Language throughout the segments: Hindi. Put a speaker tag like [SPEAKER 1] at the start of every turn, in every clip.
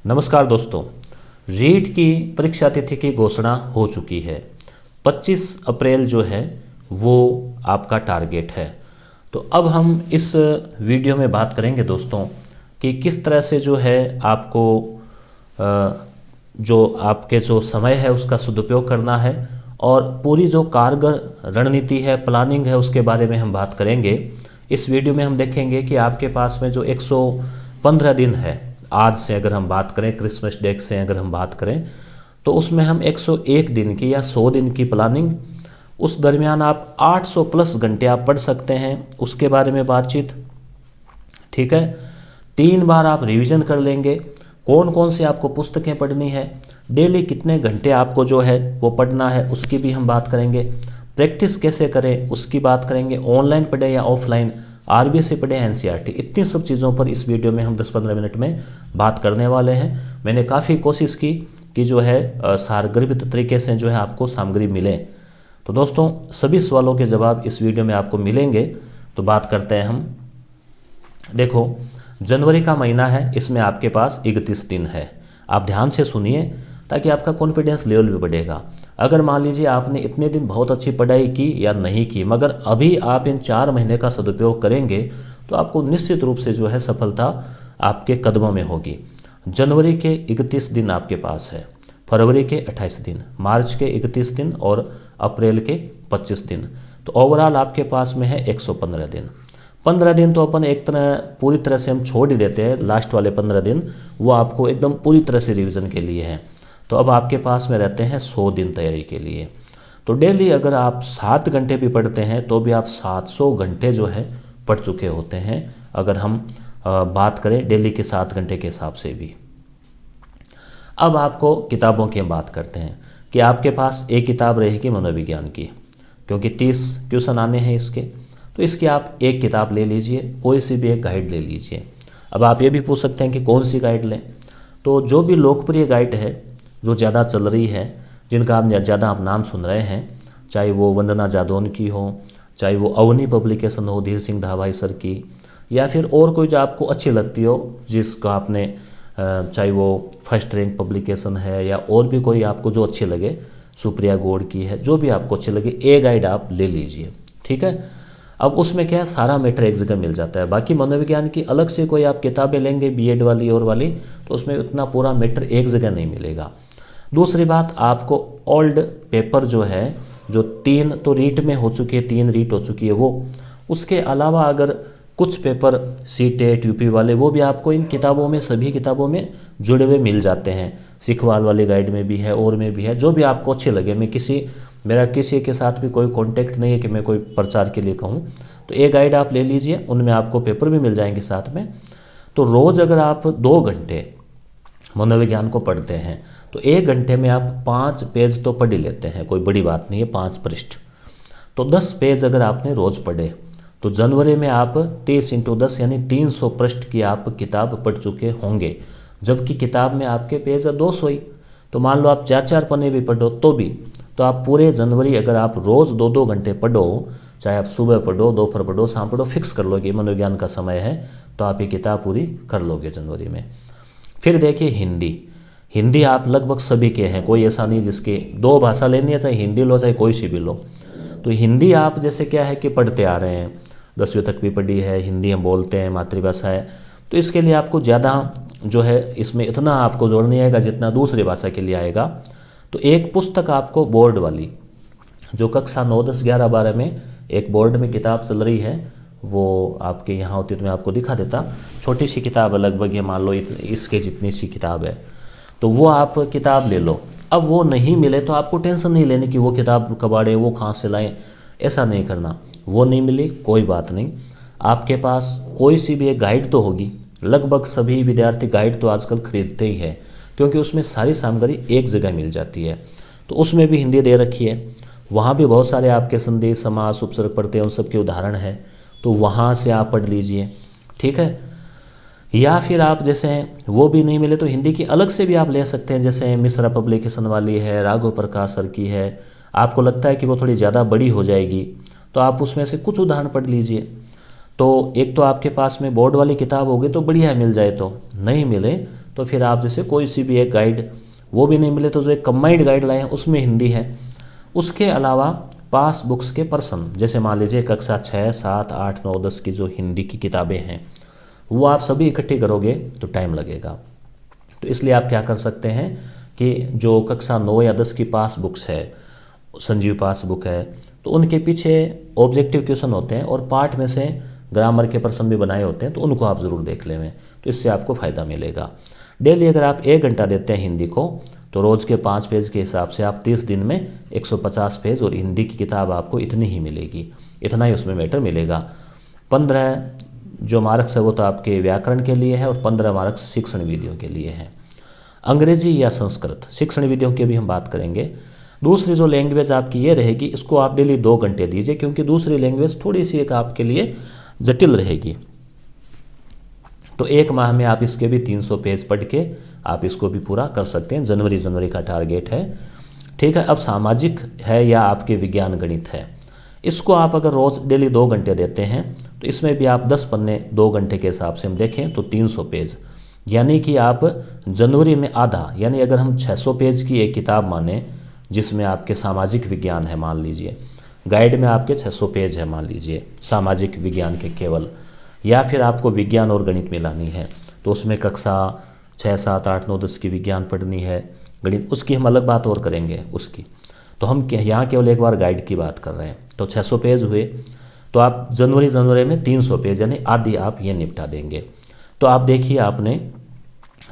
[SPEAKER 1] नमस्कार दोस्तों। रीट की परीक्षा तिथि की घोषणा हो चुकी है। 25 अप्रैल जो है वो आपका टारगेट है। तो अब हम इस वीडियो में बात करेंगे दोस्तों कि किस तरह से जो है आपको जो आपके जो समय है उसका सदुपयोग करना है और पूरी जो कारगर रणनीति है, प्लानिंग है, उसके बारे में हम बात करेंगे। इस वीडियो में हम देखेंगे कि आपके पास में जो 115 दिन है, आज से अगर हम बात करें, क्रिसमस डे से अगर हम बात करें, तो उसमें हम 101 दिन की या 100 दिन की प्लानिंग, उस दरमियान आप 800 प्लस घंटे आप पढ़ सकते हैं, उसके बारे में बातचीत। ठीक है, 3 बार आप रिवीजन कर लेंगे। कौन कौन सी आपको पुस्तकें पढ़नी है, डेली कितने घंटे आपको जो है वो पढ़ना है, उसकी भी हम बात करेंगे। प्रैक्टिस कैसे करें उसकी बात करेंगे, ऑनलाइन पढ़े या ऑफलाइन, आरबीएससी पढ़े या एनसीईआरटी, इतनी सब चीज़ों पर इस वीडियो में हम 10-15 मिनट में बात करने वाले हैं। मैंने काफ़ी कोशिश की कि जो है सारगर्भित तरीके से जो है आपको सामग्री मिले। तो दोस्तों, सभी सवालों के जवाब इस वीडियो में आपको मिलेंगे। तो बात करते हैं हम। देखो, जनवरी का महीना है, इसमें आपके पास 31 दिन है। आप ध्यान से सुनिए ताकि आपका कॉन्फिडेंस लेवल भी बढ़ेगा। अगर मान लीजिए आपने इतने दिन बहुत अच्छी पढ़ाई की या नहीं की, मगर अभी आप इन 4 महीने का सदुपयोग करेंगे तो आपको निश्चित रूप से जो है सफलता आपके कदमों में होगी। जनवरी के 31 दिन आपके पास है, फरवरी के 28 दिन, मार्च के 31 दिन और अप्रैल के 25 दिन। तो ओवरऑल आपके पास में है 115 दिन। 15 दिन तो अपन एक तरह पूरी तरह से हम छोड़ ही देते हैं। लास्ट वाले 15 दिन वो आपको एकदम पूरी तरह से रिवीजन के लिए हैं। तो अब आपके पास में रहते हैं 100 दिन तैयारी के लिए। तो डेली अगर आप 7 घंटे भी पढ़ते हैं तो भी आप 700 घंटे जो है पढ़ चुके होते हैं, अगर हम बात करें डेली के 7 घंटे के हिसाब से भी। अब आपको किताबों की हम बात करते हैं कि आपके पास एक किताब रहेगी मनोविज्ञान की, क्योंकि 30 क्वेश्चन आने हैं इसके। तो इसकी आप एक किताब ले लीजिए, कोई सी भी एक गाइड ले लीजिए। अब आप ये भी पूछ सकते हैं कि कौन सी गाइड लें। तो जो भी लोकप्रिय गाइड है, जो ज़्यादा चल रही है, जिनका आप ज़्यादा आप नाम सुन रहे हैं, चाहे वो वंदना जादौन की हो, चाहे वो अवनी पब्लिकेशन हो धीर सिंह धावाई सर की, या फिर और कोई जो आपको अच्छी लगती हो, जिसका आपने चाहे वो फर्स्ट रैंक पब्लिकेशन है या और भी कोई आपको जो अच्छी लगे, सुप्रिया गौड़ की है, जो भी आपको अच्छी लगे, ए गाइड आप ले लीजिए। ठीक है, अब उसमें क्या है, सारा मैटर एक जगह मिल जाता है। बाकी मनोविज्ञान की अलग से कोई आप किताबें लेंगे बीएड वाली और वाली, तो उसमें उतना पूरा मैटर एक जगह नहीं मिलेगा। दूसरी बात, आपको ओल्ड पेपर जो है, जो 3 तो रीट में हो चुकी है, 3 रीट हो चुकी है वो, उसके अलावा अगर कुछ पेपर सीटेट यूपी वाले, वो भी आपको इन किताबों में, सभी किताबों में जुड़े हुए मिल जाते हैं। सिखवाल वाली गाइड में भी है और में भी है, जो भी आपको अच्छे लगे। मेरा किसी के साथ भी कोई कांटेक्ट नहीं है कि मैं कोई प्रचार के लिए कहूँ। तो एक गाइड आप ले लीजिए, उनमें आपको पेपर भी मिल जाएंगे साथ में। तो रोज़ अगर आप 2 घंटे मनोविज्ञान को पढ़ते हैं तो 1 घंटे में आप 5 पेज तो पढ़ ही लेते हैं, कोई बड़ी बात नहीं है, 5 पृष्ठ। तो 10 पेज अगर आपने रोज़ पढ़े तो जनवरी में आप 30 × 10 यानी 300 पृष्ठ की आप किताब पढ़ चुके होंगे। जबकि किताब में आपके पेज है 200 ही। तो मान लो आप 4-4 पन्ने भी पढ़ो तो भी, तो आप पूरे जनवरी अगर आप रोज़ 2-2 घंटे पढ़ो, चाहे आप सुबह पढ़ो, दोपहर पढ़ो, शाम पढ़ो, फिक्स कर लो कि मनोविज्ञान का समय है, तो आप ये किताब पूरी कर लोगे जनवरी में। फिर देखिए हिंदी आप लगभग सभी के हैं, कोई ऐसा नहीं जिसके 2 भाषा लेनी है, चाहे हिंदी लो चाहे कोई सी भी लो। तो हिंदी आप जैसे क्या है कि पढ़ते आ रहे हैं, 10वीं तक भी पढ़ी है, हिंदी हम बोलते हैं, मातृभाषा है। तो इसके लिए आपको ज़्यादा जो है इसमें इतना आपको जोड़ नहीं आएगा जितना दूसरी भाषा के लिए आएगा। तो एक पुस्तक आपको बोर्ड वाली, जो कक्षा 9, 10, 11, 12 में एक बोर्ड में किताब चल रही है, वो आपके यहाँ होती तो मैं आपको दिखा देता। छोटी सी किताब है, लगभग ये मान लो इसके जितनी सी किताब है। तो वो आप किताब ले लो। अब वो नहीं मिले तो आपको टेंशन नहीं लेने की वो किताब कबाड़े, वो कहाँ से लाएं, ऐसा नहीं करना। वो नहीं मिली कोई बात नहीं, आपके पास कोई सी भी एक गाइड तो होगी। लगभग सभी विद्यार्थी गाइड तो आजकल खरीदते ही है, क्योंकि उसमें सारी सामग्री एक जगह मिल जाती है। तो उसमें भी हिंदी दे रखी है, वहाँ भी बहुत सारे आपके संधि समास उपसर्ग पढ़ते हैं, उन सब के उदाहरण है, तो वहाँ से आप पढ़ लीजिए। ठीक है, या फिर आप जैसे वो भी नहीं मिले तो हिंदी की अलग से भी आप ले सकते हैं, जैसे मिश्रा पब्लिकेशन वाली है, राघव प्रकाश सर की है। आपको लगता है कि वो थोड़ी ज़्यादा बड़ी हो जाएगी तो आप उसमें से कुछ उदाहरण पढ़ लीजिए। तो एक तो आपके पास में बोर्ड वाली किताब होगी तो बढ़िया है, मिल जाए तो, नहीं मिले तो फिर आप जैसे कोई सी भी एक गाइड, वो भी नहीं मिले तो जो एक कंबाइंड गाइड लाए हैं उसमें हिंदी है। उसके अलावा पास बुक्स के पर्सन, जैसे मान लीजिए कक्षा 6, 7, 8, 9, 10 की जो हिंदी की किताबें हैं वो आप सभी इकट्ठी करोगे तो टाइम लगेगा। तो इसलिए आप क्या कर सकते हैं कि जो कक्षा 9 या 10 की पास बुक्स है, संजीव पास बुक है, तो उनके पीछे ऑब्जेक्टिव क्वेश्चन होते हैं और पार्ट में से ग्रामर के पर्सन भी बनाए होते हैं, तो उनको आप ज़रूर देख लें। तो इससे आपको फ़ायदा मिलेगा। डेली अगर आप 1 घंटा देते हैं हिंदी को, तो रोज़ के 5 पेज के हिसाब से आप 30 दिन में 150 पेज, और हिंदी की किताब आपको इतनी ही मिलेगी, इतना ही उसमें मैटर मिलेगा। 15 जो मार्क्स है वो तो आपके व्याकरण के लिए है और 15 मार्क्स शिक्षण विधियों के लिए हैं। अंग्रेजी या संस्कृत शिक्षण विधियों की भी हम बात करेंगे। दूसरी जो लैंग्वेज आपकी ये रहेगी, इसको आप डेली 2 घंटे दीजिए, क्योंकि दूसरी लैंग्वेज थोड़ी सी एक आपके लिए जटिल रहेगी। तो 1 माह में आप इसके भी 300 पेज पढ़ के आप इसको भी पूरा कर सकते हैं। जनवरी का टारगेट है, ठीक है। अब सामाजिक है या आपके विज्ञान गणित है, इसको आप अगर रोज़ डेली 2 घंटे देते हैं तो इसमें भी आप 10 पन्ने 2 घंटे के हिसाब से हम देखें तो 300 पेज, यानी कि आप जनवरी में आधा, यानी अगर हम 600 पेज की एक किताब माने जिसमें आपके सामाजिक विज्ञान है, मान लीजिए गाइड में आपके 600 पेज है मान लीजिए सामाजिक विज्ञान के केवल, या फिर आपको विज्ञान और गणित मिलानी है तो उसमें कक्षा 6, 7, 8, 9, 10 की विज्ञान पढ़नी है, गणित उसकी हम अलग बात और करेंगे उसकी। तो हम यहाँ केवल एक बार गाइड की बात कर रहे हैं। तो 600 पेज हुए, तो आप जनवरी में 300 पेज यानी आधी आप ये निपटा देंगे। तो आप देखिए आपने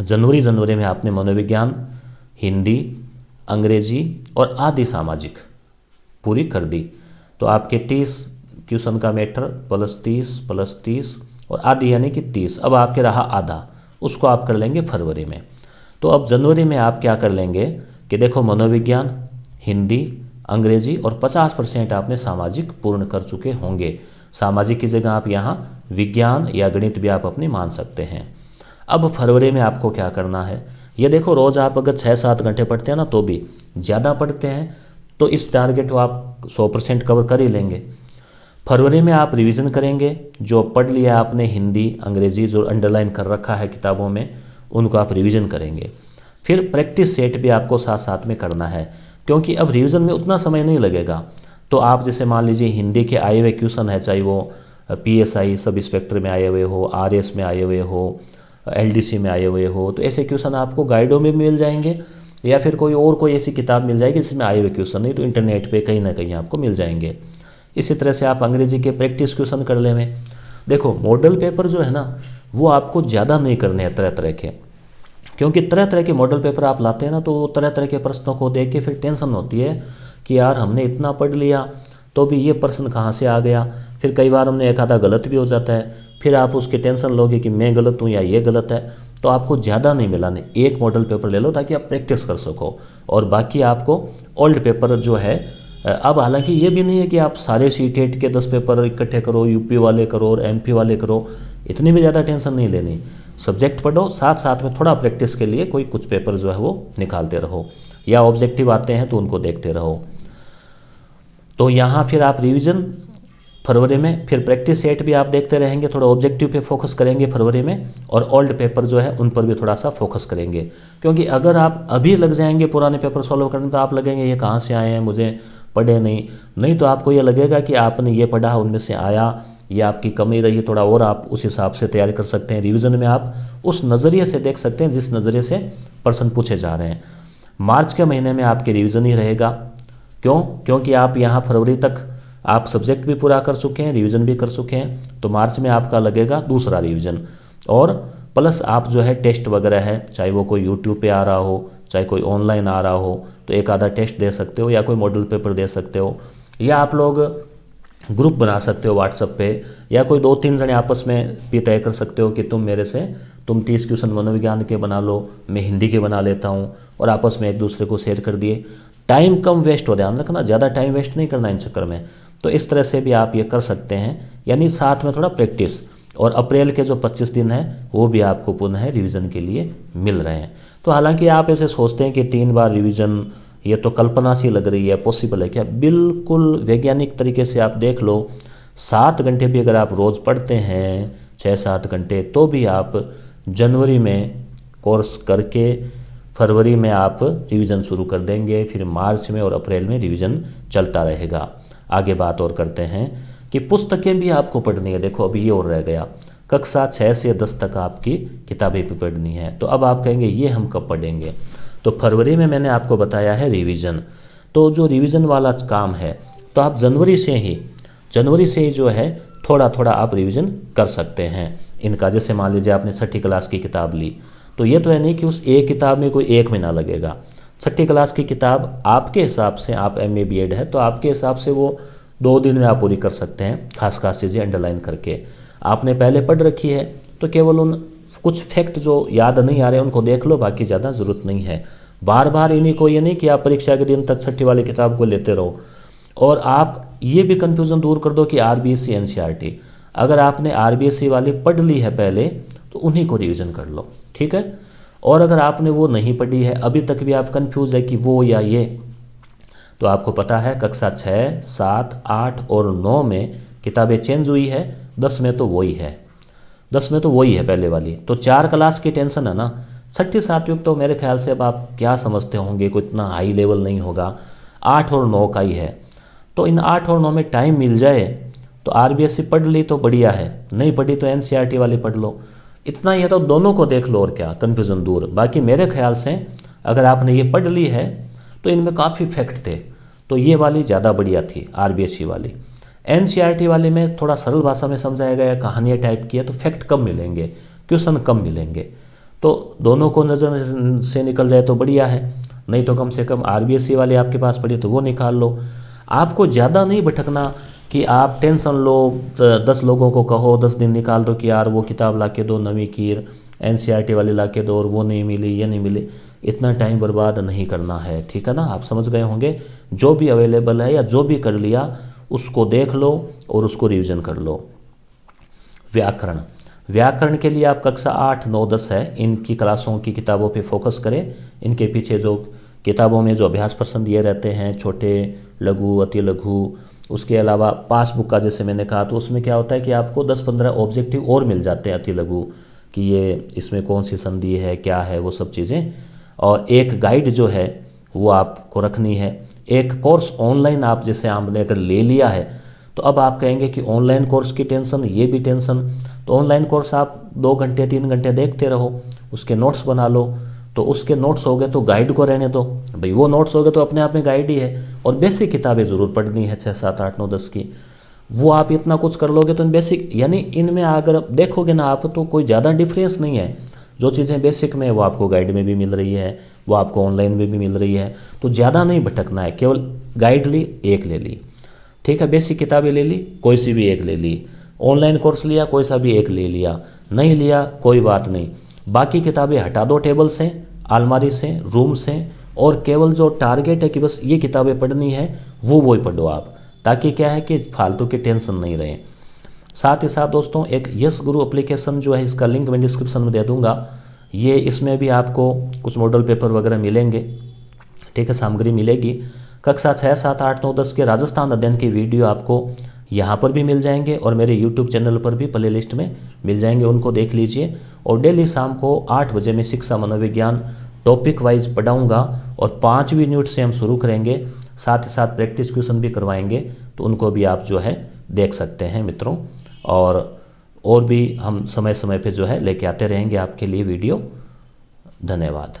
[SPEAKER 1] जनवरी में आपने मनोविज्ञान, हिंदी, अंग्रेजी और आधी सामाजिक पूरी कर दी। तो आपके 30 क्वेश्चन का मैटर +30 और आधी यानी कि 30। अब आपके रहा आधा, उसको आप कर लेंगे फरवरी में। तो अब जनवरी में आप क्या कर लेंगे कि देखो मनोविज्ञान, हिंदी, अंग्रेजी और 50% आपने सामाजिक पूर्ण कर चुके होंगे। सामाजिक की जगह आप यहाँ विज्ञान या गणित भी आप अपनी मान सकते हैं। अब फरवरी में आपको क्या करना है, ये देखो रोज़ आप अगर 6-7 घंटे पढ़ते हैं ना तो भी ज़्यादा पढ़ते हैं तो इस टारगेट को आप 100% कवर कर ही लेंगे। फरवरी में आप रिवीजन करेंगे, जो पढ़ लिया आपने हिंदी, अंग्रेजी, जो अंडरलाइन कर रखा है किताबों में उनको आप रिवीजन करेंगे। फिर प्रैक्टिस सेट भी आपको साथ साथ में करना है, क्योंकि अब रिवीजन में उतना समय नहीं लगेगा। तो आप जैसे मान लीजिए हिंदी के आए हुए क्वेश्चन है, चाहे वो PSI सब इंस्पेक्टर में आए हुए हो, RS में आए हुए हो, LDC में आए हुए हो, तो ऐसे क्वेश्चन आपको गाइडों में मिल जाएंगे या फिर कोई ऐसी किताब मिल जाएगी जिसमें आए हुए क्वेश्चन नहीं तो इंटरनेट पे कहीं ना कहीं आपको मिल जाएंगे। इसी तरह से आप अंग्रेजी के प्रैक्टिस क्वेश्चन कर लें। देखो मॉडल पेपर जो है ना वो आपको ज़्यादा नहीं करने हैं तरह तरह के, क्योंकि तरह तरह के मॉडल पेपर आप लाते हैं ना तो तरह तरह के प्रश्नों को देख के फिर टेंशन होती है कि यार हमने इतना पढ़ लिया तो भी ये प्रश्न कहाँ से आ गया। फिर कई बार हमने एक आधा गलत भी हो जाता है, फिर आप उसके टेंशन लोगे कि मैं गलत हूँ या ये गलत है। तो आपको ज़्यादा नहीं मिलाने, एक मॉडल पेपर ले लो ताकि आप प्रैक्टिस कर सको, और बाकी आपको ओल्ड पेपर जो है। अब हालांकि ये भी नहीं है कि आप सारे CTET के 10 पेपर इकट्ठे करो, UP वाले करो और MP वाले करो, इतनी भी ज़्यादा टेंशन नहीं लेनी। सब्जेक्ट पढ़ो, साथ साथ में थोड़ा प्रैक्टिस के लिए कोई कुछ पेपर जो है वो निकालते रहो, या ऑब्जेक्टिव आते हैं तो उनको देखते रहो। तो यहाँ फिर आप रिवीजन फरवरी में, फिर प्रैक्टिस सेट भी आप देखते रहेंगे, थोड़ा ऑब्जेक्टिव पे फोकस करेंगे फरवरी में, और ओल्ड पेपर जो है उन पर भी थोड़ा सा फोकस करेंगे। क्योंकि अगर आप अभी लग जाएंगे पुराने पेपर सॉल्व करने तो आप लगेंगे ये कहाँ से आए हैं, मुझे पढ़े नहीं तो आपको ये लगेगा कि आपने ये पढ़ा उनमें से आया, ये आपकी कमी रही थोड़ा, और आप उस हिसाब से तैयारी कर सकते हैं। रिवीजन में आप उस नज़रिए से देख सकते हैं जिस नज़रिए से प्रश्न पूछे जा रहे हैं। मार्च के महीने में आपके रिवीजन ही रहेगा। क्योंकि आप यहाँ फरवरी तक आप सब्जेक्ट भी पूरा कर चुके हैं, रिवीजन भी कर चुके हैं, तो मार्च में आपका लगेगा दूसरा रिवीजन, और प्लस आप जो है टेस्ट वगैरह है, चाहे वो कोई यूट्यूब पे आ रहा हो, चाहे कोई ऑनलाइन आ रहा हो, तो एक आधा टेस्ट दे सकते हो, या कोई मॉडल पेपर दे सकते हो, या आप लोग ग्रुप बना सकते हो व्हाट्सएप पे, या कोई 2-3 जने आपस में भी तय कर सकते हो कि तुम 30 क्वेश्चन मनोविज्ञान के बना लो, मैं हिंदी के बना लेता हूँ, और आपस में एक दूसरे को शेयर कर दिए। टाइम कम वेस्ट हो, ध्यान रखना, ज़्यादा टाइम वेस्ट नहीं करना इन चक्कर में। तो इस तरह से भी आप ये कर सकते हैं, यानी साथ में थोड़ा प्रैक्टिस। और अप्रैल के जो 25 दिन हैं वो भी आपको पुनः रिवीजन के लिए मिल रहे हैं। तो हालांकि आप ऐसे सोचते हैं कि 3 बार रिवीजन, ये तो कल्पना सी लग रही है, पॉसिबल है क्या? बिल्कुल वैज्ञानिक तरीके से आप देख लो, 7 घंटे भी अगर आप रोज़ पढ़ते हैं, 6-7 घंटे, तो भी आप जनवरी में कोर्स करके फरवरी में आप रिवीजन शुरू कर देंगे, फिर मार्च में और अप्रैल में रिवीजन चलता रहेगा। आगे बात और करते हैं कि पुस्तकें भी आपको पढ़नी है। देखो अभी ये और रह गया, कक्षा 6 से 10 तक आपकी किताबें भी पढ़नी है। तो अब आप कहेंगे ये हम कब पढ़ेंगे? तो फरवरी में मैंने आपको बताया है रिवीजन। तो जो रिवीजन वाला काम है तो आप जनवरी से ही जो है थोड़ा थोड़ा आप रिवीजन कर सकते हैं इनका। जैसे मान लीजिए आपने 6ठी क्लास की किताब ली, तो ये तो है नहीं कि उस एक किताब में कोई 1 महीना लगेगा। 6ठी क्लास की किताब आपके हिसाब से, आप MA BEd है तो आपके हिसाब से वो 2 दिन में आप पूरी कर सकते हैं, खास चीज़ें अंडरलाइन करके। आपने पहले पढ़ रखी है तो केवल उन कुछ फैक्ट जो याद नहीं आ रहे उनको देख लो, बाकी ज़्यादा ज़रूरत नहीं है। बार बार इन्हीं को ये नहीं कि आप परीक्षा के दिन तक 6ठी वाली किताब को लेते रहो। और आप ये भी कन्फ्यूज़न दूर कर दो कि RBSE NCERT, अगर आपने RBSE वाली पढ़ ली है पहले तो उन्हीं को रिवीजन कर लो, ठीक है। और अगर आपने वो नहीं पढ़ी है, अभी तक भी आप कंफ्यूज है कि वो या ये, तो आपको पता है कक्षा 6, 7, 8 और 9 में किताबें चेंज हुई है, 10 में तो वही है, 10 में तो वही है पहले वाली। तो 4 क्लास की टेंशन है ना। 6ठी 7वीं तो मेरे ख्याल से अब आप क्या समझते होंगे, कोई इतना हाई लेवल नहीं होगा, 8 और 9 का ही है। तो इन 8 और 9 में टाइम मिल जाए तो RBSE पढ़ ली तो बढ़िया है, नहीं पढ़ी तो NCERT वाली पढ़ लो। इतना ही है तो दोनों को देख लो और क्या, कन्फ्यूज़न दूर। बाकी मेरे ख्याल से अगर आपने ये पढ़ ली है तो इनमें काफ़ी फैक्ट थे, तो ये वाली ज़्यादा बढ़िया थी RBSE वाली। NCERT वाले में थोड़ा सरल भाषा में समझाया गया, कहानियाँ टाइप की है तो फैक्ट कम मिलेंगे, क्वेश्चन कम मिलेंगे। तो दोनों को नज़र से निकल जाए तो बढ़िया है, नहीं तो कम से कम RBSE वाले आपके पास पड़ी तो वो निकाल लो। आपको ज़्यादा नहीं भटकना कि आप टेंशन लो, 10 लोगों को कहो 10 दिन निकाल दो कि यार वो किताब ला के दो नवी कीर, NCERT वाली ला के दो, और वो नहीं मिली ये नहीं मिली। इतना टाइम बर्बाद नहीं करना है, ठीक है ना। आप समझ गए होंगे, जो भी अवेलेबल है या जो भी कर लिया उसको देख लो और उसको रिवीजन कर लो। व्याकरण के लिए आप कक्षा 8, 9, 10 है, इनकी क्लासों की किताबों पे फोकस करें। इनके पीछे जो किताबों में जो अभ्यास प्रश्न दिए रहते हैं, छोटे, लघु, अति लघु, उसके अलावा पासबुक का जैसे मैंने कहा, तो उसमें क्या होता है कि आपको 10-15 ऑब्जेक्टिव और मिल जाते हैं अति लघु, कि ये इसमें कौन सी संधि है, क्या है, वो सब चीज़ें। और एक गाइड जो है वो आपको रखनी है। एक कोर्स ऑनलाइन आप जैसे आपने अगर ले लिया है तो अब आप कहेंगे कि ऑनलाइन कोर्स की टेंशन, ये भी टेंशन। तो ऑनलाइन कोर्स आप 2 घंटे 3 घंटे देखते रहो, उसके नोट्स बना लो। तो उसके नोट्स हो गए तो गाइड को रहने दो भाई, वो नोट्स हो गए तो अपने आप में गाइड ही है। और बेसिक किताबें ज़रूर पढ़नी है 6, 7, 8, 9, 10 की। वो आप इतना कुछ कर लोगे तो इन बेसिक, यानी इनमें अगर देखोगे ना आप तो कोई ज़्यादा डिफरेंस नहीं है। जो चीज़ें बेसिक में वो आपको गाइड में भी मिल रही है, वो आपको ऑनलाइन में भी मिल रही है। तो ज़्यादा नहीं भटकना है, केवल गाइड ली, एक ले ली, ठीक है। बेसिक किताबें ले ली, कोई सी भी एक ले ली। ऑनलाइन कोर्स लिया, कोई सा भी एक ले लिया। नहीं लिया कोई बात नहीं, बाकी किताबें हटा दो टेबल से, अलमारी से, रूम से, और केवल जो टारगेट है कि बस ये किताबें पढ़नी है वो ही पढ़ो आप, ताकि क्या है कि फालतू की टेंशन नहीं रहे। साथ ही साथ दोस्तों एक यस गुरु एप्लीकेशन जो है, इसका लिंक मैं डिस्क्रिप्शन में दे दूंगा। ये इसमें भी आपको कुछ मॉडल पेपर वगैरह मिलेंगे, ठीक है, सामग्री मिलेगी। कक्षा 6, 7, 8, 9, 10 के राजस्थान अध्ययन की वीडियो आपको यहाँ पर भी मिल जाएंगे और मेरे यूट्यूब चैनल पर भी प्ले लिस्ट में मिल जाएंगे, उनको देख लीजिए। और डेली शाम को 8 बजे मैं शिक्षा मनोविज्ञान टॉपिक वाइज पढ़ाऊँगा और 5वीं यूनिट से हम शुरू करेंगे। साथ ही साथ प्रैक्टिस क्वेश्चन भी करवाएंगे, तो उनको भी आप जो है देख सकते हैं मित्रों। और भी हम समय समय पे जो है लेके आते रहेंगे आपके लिए वीडियो। धन्यवाद।